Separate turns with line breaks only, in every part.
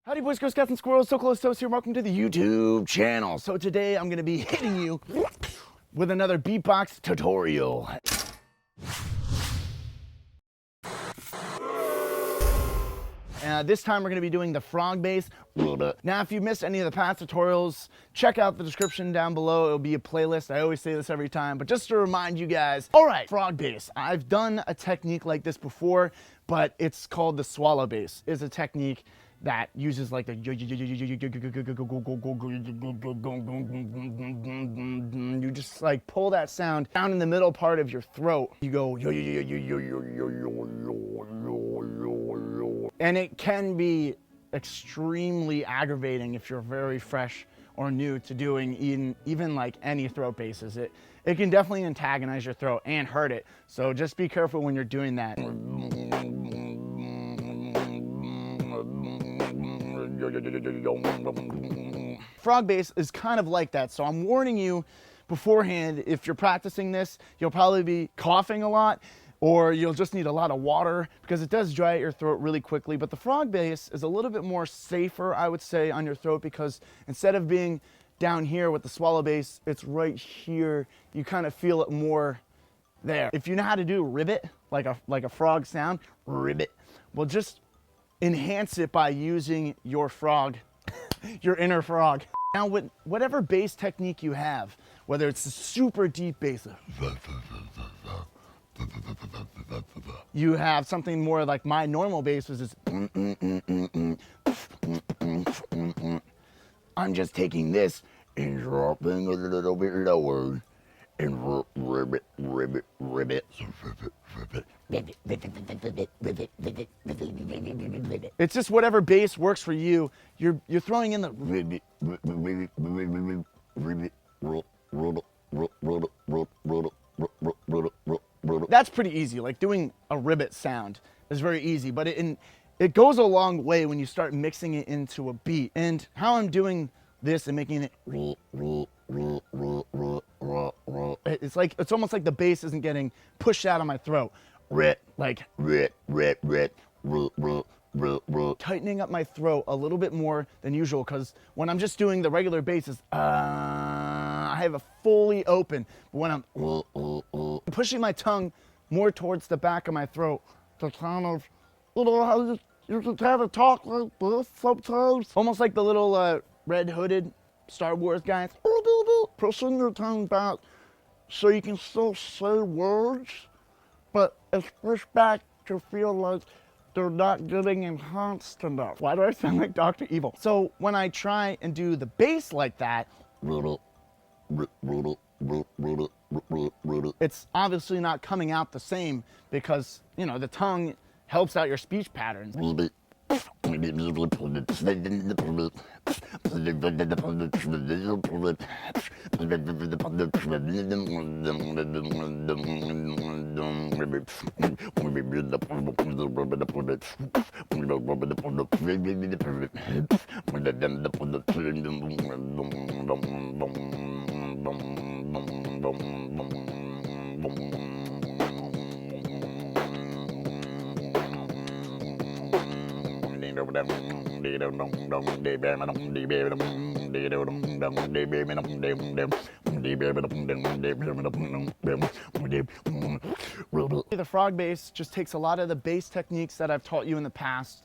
Howdy boys, girls, cats, and squirrels, SoCloseToast here. Welcome to the YouTube channel. So today I'm gonna be hitting you with another beatbox tutorial. This time we're gonna be doing the frog bass. Now, if you missed any of the past tutorials, check out the description down below. It'll be a playlist. I always say this every time, but just to remind you guys. All right, frog bass. I've done a technique like this before, but it's called the swallow bass. It's a technique that uses like the you just like pull that sound down in the middle part of your throat. You go and it can be extremely aggravating if you're very fresh or new to doing even like any throat basses. It can definitely antagonize your throat and hurt it. So just be careful when you're doing that. Frog bass is kind of like that, so I'm warning you beforehand. If you're practicing this, you'll probably be coughing a lot, or you'll just need a lot of water because it does dry out your throat really quickly. But the frog bass is a little bit more safer, I would say, on your throat, because instead of being down here with the swallow bass, it's right here. You kind of feel it more there. If you know how to do ribbit, like a frog sound, ribbit, well, just enhance it by using your frog, your inner frog. Now, with whatever bass technique you have, whether it's a super deep bass, you have something more like my normal bass was just, I'm just taking this and dropping a little bit lower and ribbit. It's just whatever bass works for you. You're throwing in the ribbit. That's pretty easy. Like doing a ribbit sound is very easy, but it goes a long way when you start mixing it into a beat. And how I'm doing this and making it, it's almost like the bass isn't getting pushed out of my throat. Tightening up my throat a little bit more than usual, because when I'm just doing the regular basses, I have a fully open. But when I'm pushing my tongue more towards the back of my throat to kind of, you just have to talk like this sometimes. Almost like the little red hooded Star Wars guys. Pushing your tongue back so you can still say words, but it's pushed back to feel like they're not getting enhanced enough. Why do I sound like Dr. Evil? So when I try and do the bass like that, it's obviously not coming out the same, because, you know, the tongue helps out your speech patterns. The frog bass just takes a lot of the bass techniques that I've taught you in the past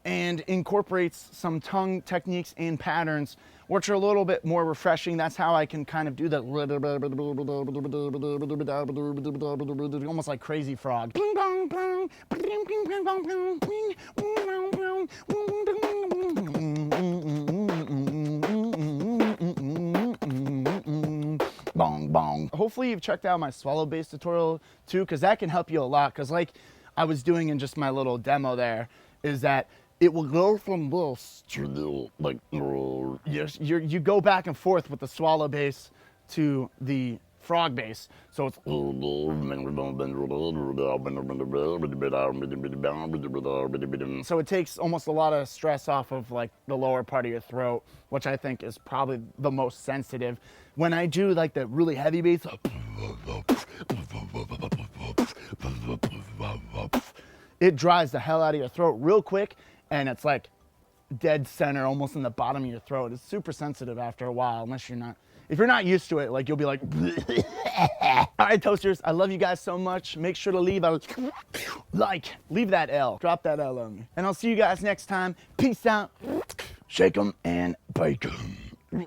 and incorporates some tongue techniques and patterns, which are a little bit more refreshing. That's how I can kind of do that, almost like Crazy Frog. Bong, bong. Hopefully you've checked out my swallow bass tutorial too, because that can help you a lot. Because like I was doing in just my little demo there, is that it will go from this to the, like, you go back and forth with the swallow bass to the frog bass. So it's, so it takes almost a lot of stress off of like the lower part of your throat, which I think is probably the most sensitive. When I do like the really heavy bass, it dries the hell out of your throat real quick, and it's like dead center, almost in the bottom of your throat. It's super sensitive after a while, unless you're not, if you're not used to it, like you'll be like, all right, toasters, I love you guys so much. Make sure to leave a like, leave that L, drop that L on me. And I'll see you guys next time. Peace out. Shake 'em and bake 'em.